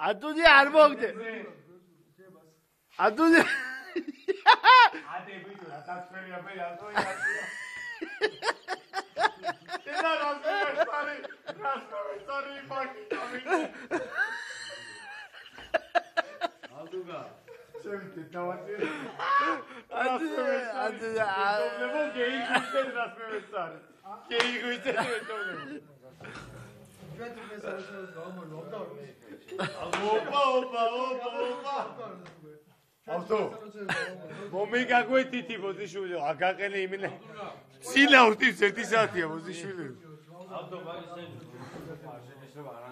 ატუნია არ მოგდე ატუნია ადე ბიჭო რა დასფერია მე ატონია ენა რასკოვი მაკი ალდუგა შევიდე დავაჭირე ატუნია პრობლემა გეიგვიწენ რასკოვი გეიგვიწენ ოპა ავტო მომიგაგვეთითი ბოზიშვილი აგაყენე იმინე ცილა ურტის 1 საათია ბოზიშვილი ავტო მაგისე შეშრება რა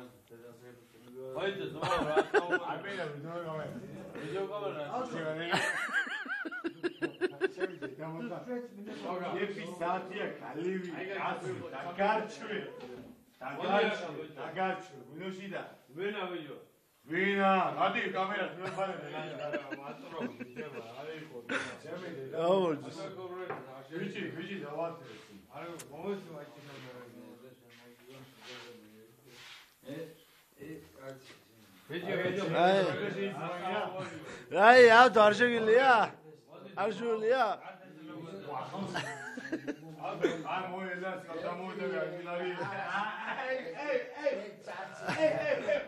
ხოიძე ზომა რა აბელა ზომა ვიდეო კამერა შევიდე გამოდა 1 საათია გალივი დაგარჩვე ვინოშიდა ვენა ვიჯო ვინა გადი კამერა შეფარებე მატრო ძება აიყო შემედე ვიჯი დავატე არა მომეც მაიჩი კამერა აი ავტო არ შეგილია არ შეგილია არ მოედას გამოვიდა გილარი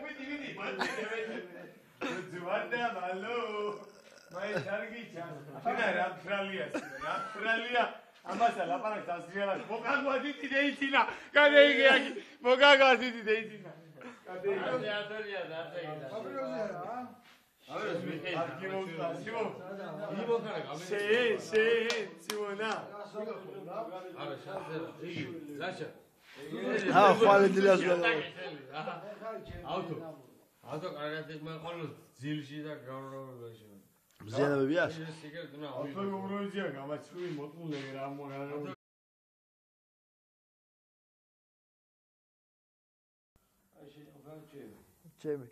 ვიდი ძვარდა მალო მაი თარგიჩა შენ რა ამასა ლაპარაკს ასრიალა მოგაგვადიტი დეიცინა გადაიგე აქ მოგაგვადიტი დეიცინა გადაიგე ატოლია დაწეგდა აპროზია რა არის მე არქივოსა სიმო სიმონა არა შანზე იგი ლაშა ხვალე დილას ავტო კარგად მე ყოველ ძილში და გავროვებაში მზიანებებია ავტო გუროიზია გამაჩვი მოტულე რა მოარო ჩემი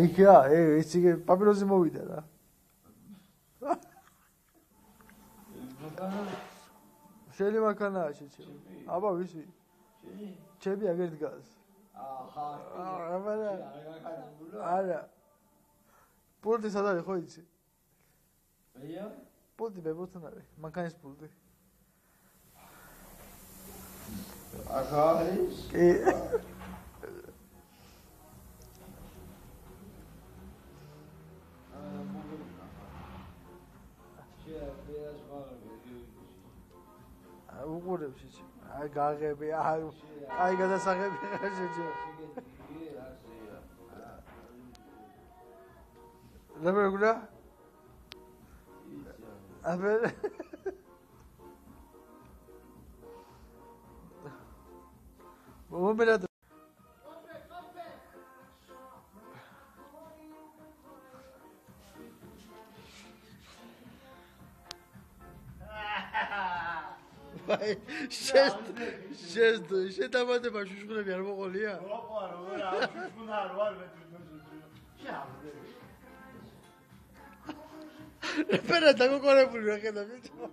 იქა იცი პაპიროზი მოვიდა რა შენი მანქანაა შეჩემი აბა ვისი ჩემი აგერ დგას არა პულტი სად არის ხო იცი მეია პულტი ბებოსთან არის მანქანის პულტი ახლა არის კი უყურებს ისე აი გაღები აი გადასაღები შეჭე ლაბერგულა აბერ მომბერად შედამადება შუშხუნები არ მოყოლია? მოყვა რა შუშხუნა არ ვარ მე ფერად დაგოყარებული რა ხედავ ბიჭო